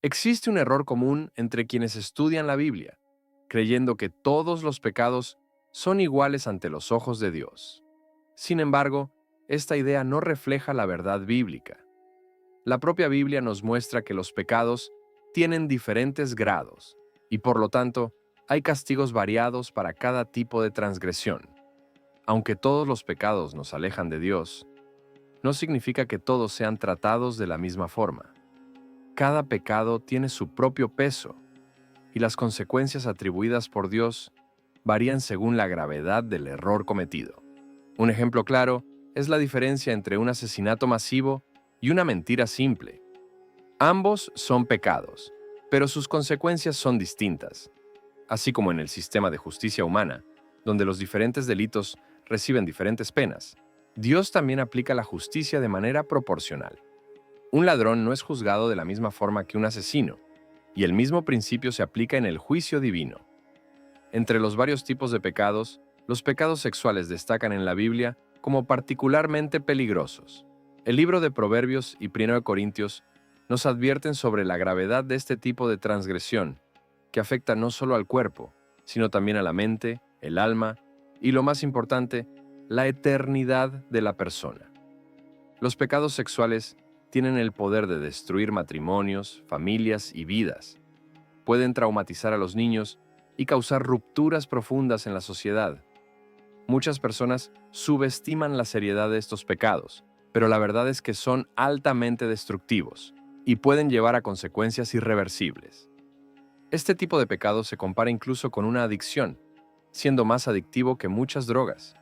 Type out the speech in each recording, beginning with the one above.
Existe un error común entre quienes estudian la Biblia, creyendo que todos los pecados son iguales ante los ojos de Dios. Sin embargo, esta idea no refleja la verdad bíblica. La propia Biblia nos muestra que los pecados tienen diferentes grados y por lo tanto hay castigos variados para cada tipo de transgresión. Aunque todos los pecados nos alejan de Dios, no significa que todos sean tratados de la misma forma. Cada pecado tiene su propio peso y las consecuencias atribuidas por Dios varían según la gravedad del error cometido. Un ejemplo claro es la diferencia entre un asesinato masivo y una mentira simple. Ambos son pecados, pero sus consecuencias son distintas, así como en el sistema de justicia humana, donde los diferentes delitos reciben diferentes penas. Dios también aplica la justicia de manera proporcional. Un ladrón no es juzgado de la misma forma que un asesino, y el mismo principio se aplica en el juicio divino. Entre los varios tipos de pecados, los pecados sexuales destacan en la Biblia como particularmente peligrosos. El libro de Proverbios y 1 Corintios nos advierten sobre la gravedad de este tipo de transgresión, que afecta no solo al cuerpo, sino también a la mente, el alma y, lo más importante, la eternidad de la persona. Los pecados sexuales tienen el poder de destruir matrimonios, familias y vidas. Pueden traumatizar a los niños y causar rupturas profundas en la sociedad. Muchas personas subestiman la seriedad de estos pecados, pero la verdad es que son altamente destructivos y pueden llevar a consecuencias irreversibles. Este tipo de pecado se compara incluso con una adicción, siendo más adictivo que muchas drogas.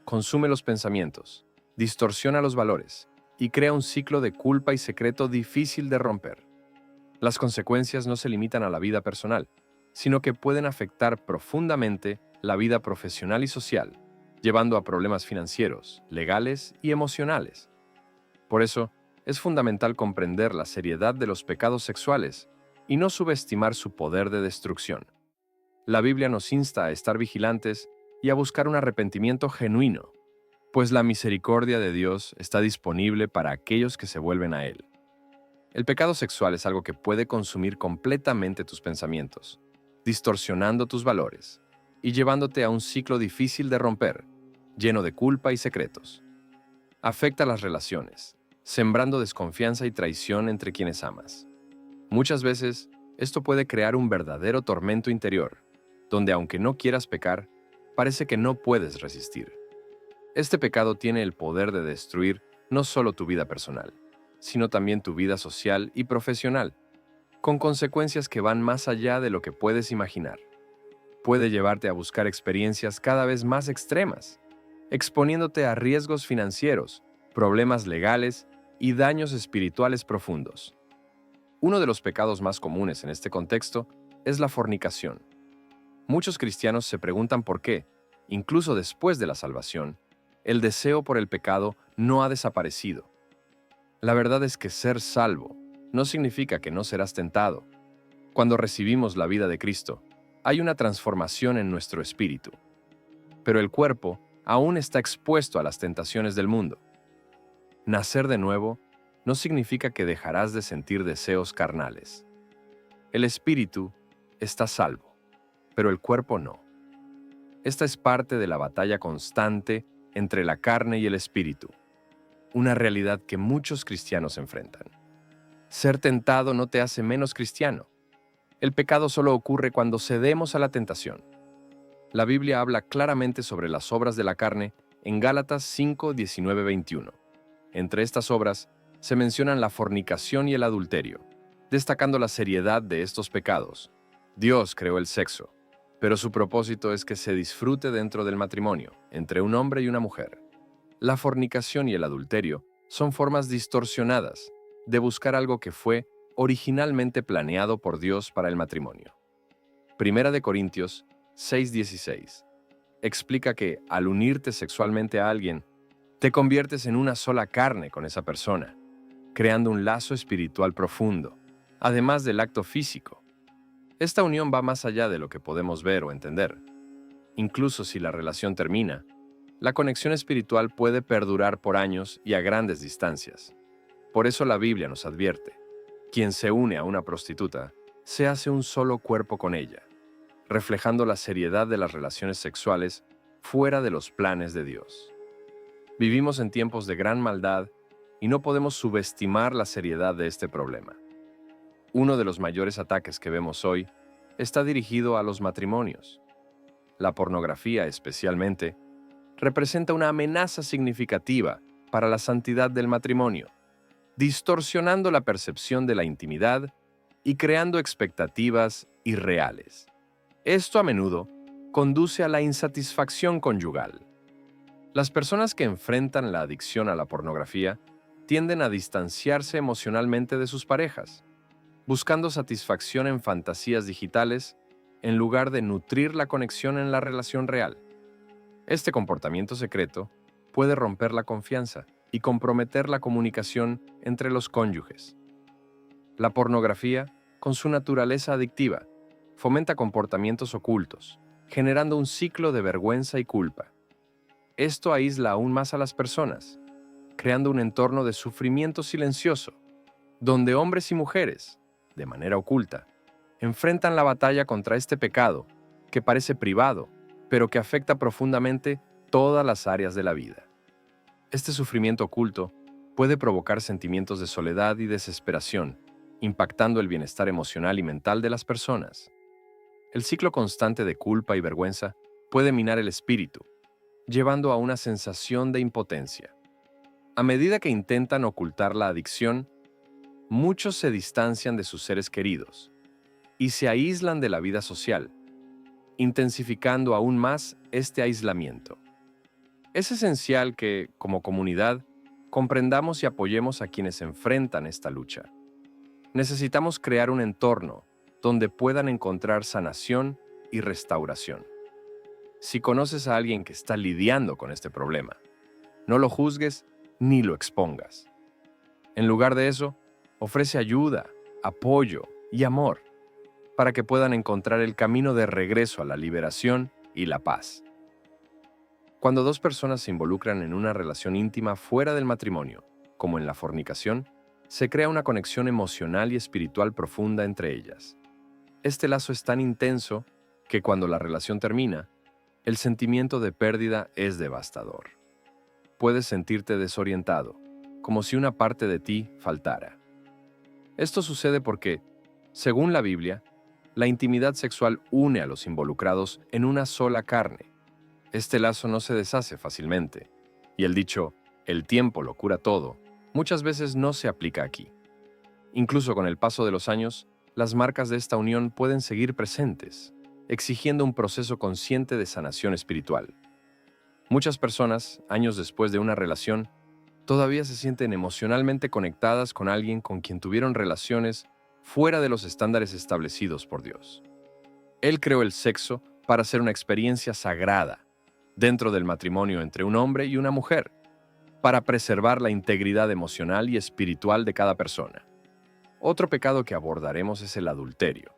Consume los pensamientos, distorsiona los valores y crea un ciclo de culpa y secreto difícil de romper. Las consecuencias no se limitan a la vida personal, sino que pueden afectar profundamente la vida profesional y social, llevando a problemas financieros, legales y emocionales. Por eso, es fundamental comprender la seriedad de los pecados sexuales y no subestimar su poder de destrucción. La Biblia nos insta a estar vigilantes y a buscar un arrepentimiento genuino, pues la misericordia de Dios está disponible para aquellos que se vuelven a Él. El pecado sexual es algo que puede consumir completamente tus pensamientos, distorsionando tus valores y llevándote a un ciclo difícil de romper, lleno de culpa y secretos. Afecta las relaciones, sembrando desconfianza y traición entre quienes amas. Muchas veces, esto puede crear un verdadero tormento interior, donde aunque no quieras pecar, parece que no puedes resistir. Este pecado tiene el poder de destruir no solo tu vida personal, sino también tu vida social y profesional, con consecuencias que van más allá de lo que puedes imaginar. Puede llevarte a buscar experiencias cada vez más extremas, exponiéndote a riesgos financieros, problemas legales y daños espirituales profundos. Uno de los pecados más comunes en este contexto es la fornicación. Muchos cristianos se preguntan por qué, incluso después de la salvación, el deseo por el pecado no ha desaparecido. La verdad es que ser salvo no significa que no serás tentado. Cuando recibimos la vida de Cristo, hay una transformación en nuestro espíritu, pero el cuerpo aún está expuesto a las tentaciones del mundo. Nacer de nuevo no significa que dejarás de sentir deseos carnales. El espíritu está salvo, pero el cuerpo no. Esta es parte de la batalla constante entre la carne y el espíritu, una realidad que muchos cristianos enfrentan. Ser tentado no te hace menos cristiano. El pecado solo ocurre cuando cedemos a la tentación. La Biblia habla claramente sobre las obras de la carne en Gálatas 5, 19, 21. Entre estas obras se mencionan la fornicación y el adulterio, destacando la seriedad de estos pecados. Dios creó el sexo, pero su propósito es que se disfrute dentro del matrimonio, entre un hombre y una mujer. La fornicación y el adulterio son formas distorsionadas de buscar algo que fue originalmente planeado por Dios para el matrimonio. Primera de Corintios 6:16 explica que al unirte sexualmente a alguien, te conviertes en una sola carne con esa persona, creando un lazo espiritual profundo, además del acto físico. Esta unión va más allá de lo que podemos ver o entender. Incluso si la relación termina, la conexión espiritual puede perdurar por años y a grandes distancias. Por eso la Biblia nos advierte: Quien se une a una prostituta se hace un solo cuerpo con ella, reflejando la seriedad de las relaciones sexuales fuera de los planes de Dios. Vivimos en tiempos de gran maldad y no podemos subestimar la seriedad de este problema. Uno de los mayores ataques que vemos hoy está dirigido a los matrimonios. La pornografía, especialmente, representa una amenaza significativa para la santidad del matrimonio, distorsionando la percepción de la intimidad y creando expectativas irreales. Esto a menudo conduce a la insatisfacción conyugal. Las personas que enfrentan la adicción a la pornografía tienden a distanciarse emocionalmente de sus parejas, buscando satisfacción en fantasías digitales en lugar de nutrir la conexión en la relación real. Este comportamiento secreto puede romper la confianza y comprometer la comunicación entre los cónyuges. La pornografía, con su naturaleza adictiva, fomenta comportamientos ocultos, generando un ciclo de vergüenza y culpa. Esto aísla aún más a las personas, creando un entorno de sufrimiento silencioso, donde hombres y mujeres, de manera oculta, enfrentan la batalla contra este pecado que parece privado, pero que afecta profundamente todas las áreas de la vida. Este sufrimiento oculto puede provocar sentimientos de soledad y desesperación, impactando el bienestar emocional y mental de las personas. El ciclo constante de culpa y vergüenza puede minar el espíritu, llevando a una sensación de impotencia. A medida que intentan ocultar la adicción, muchos se distancian de sus seres queridos y se aíslan de la vida social, intensificando aún más este aislamiento. Es esencial que, como comunidad, comprendamos y apoyemos a quienes enfrentan esta lucha. Necesitamos crear un entorno donde puedan encontrar sanación y restauración. Si conoces a alguien que está lidiando con este problema, no lo juzgues ni lo expongas. En lugar de eso, ofrece ayuda, apoyo y amor para que puedan encontrar el camino de regreso a la liberación y la paz. Cuando dos personas se involucran en una relación íntima fuera del matrimonio, como en la fornicación, se crea una conexión emocional y espiritual profunda entre ellas. Este lazo es tan intenso que cuando la relación termina, el sentimiento de pérdida es devastador. Puedes sentirte desorientado, como si una parte de ti faltara. Esto sucede porque, según la Biblia, la intimidad sexual une a los involucrados en una sola carne. Este lazo no se deshace fácilmente, y el dicho, "el tiempo lo cura todo", muchas veces no se aplica aquí. Incluso con el paso de los años, las marcas de esta unión pueden seguir presentes, exigiendo un proceso consciente de sanación espiritual. Muchas personas, años después de una relación, todavía se sienten emocionalmente conectadas con alguien con quien tuvieron relaciones fuera de los estándares establecidos por Dios. Él creó el sexo para ser una experiencia sagrada dentro del matrimonio entre un hombre y una mujer, para preservar la integridad emocional y espiritual de cada persona. Otro pecado que abordaremos es el adulterio.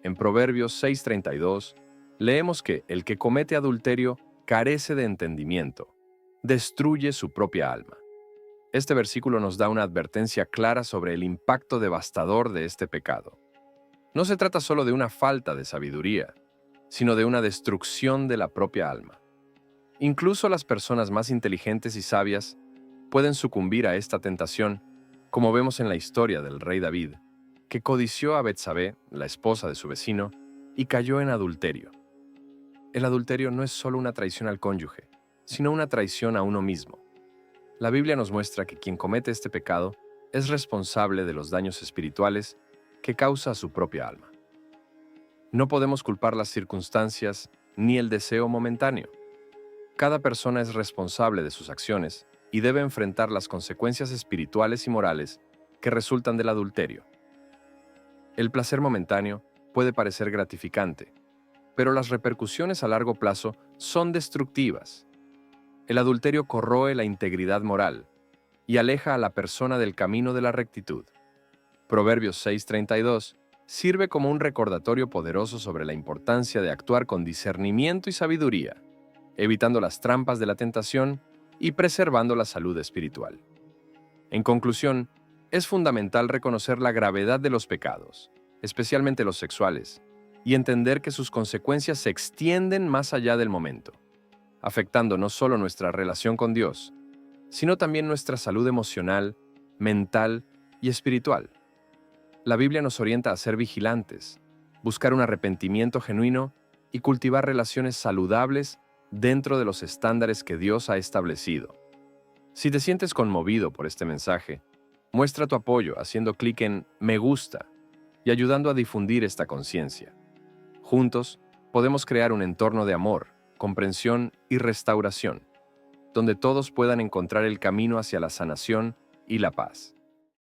En Proverbios 6:32, leemos que el que comete adulterio carece de entendimiento, destruye su propia alma. Este versículo nos da una advertencia clara sobre el impacto devastador de este pecado. No se trata solo de una falta de sabiduría, sino de una destrucción de la propia alma. Incluso las personas más inteligentes y sabias pueden sucumbir a esta tentación, como vemos en la historia del rey David, que codició a Betsabé, la esposa de su vecino, y cayó en adulterio. El adulterio no es solo una traición al cónyuge, sino una traición a uno mismo. La Biblia nos muestra que quien comete este pecado es responsable de los daños espirituales que causa a su propia alma. No podemos culpar las circunstancias ni el deseo momentáneo. Cada persona es responsable de sus acciones y debe enfrentar las consecuencias espirituales y morales que resultan del adulterio. El placer momentáneo puede parecer gratificante, pero las repercusiones a largo plazo son destructivas. El adulterio corroe la integridad moral y aleja a la persona del camino de la rectitud. Proverbios 6:32 sirve como un recordatorio poderoso sobre la importancia de actuar con discernimiento y sabiduría, evitando las trampas de la tentación y preservando la salud espiritual. En conclusión, Es fundamental reconocer la gravedad de los pecados, especialmente los sexuales, y entender que sus consecuencias se extienden más allá del momento, afectando no solo nuestra relación con Dios, sino también nuestra salud emocional, mental y espiritual. La Biblia nos orienta a ser vigilantes, buscar un arrepentimiento genuino y cultivar relaciones saludables dentro de los estándares que Dios ha establecido. Si te sientes conmovido por este mensaje, muestra tu apoyo haciendo clic en Me gusta y ayudando a difundir esta conciencia. Juntos, podemos crear un entorno de amor, comprensión y restauración, donde todos puedan encontrar el camino hacia la sanación y la paz.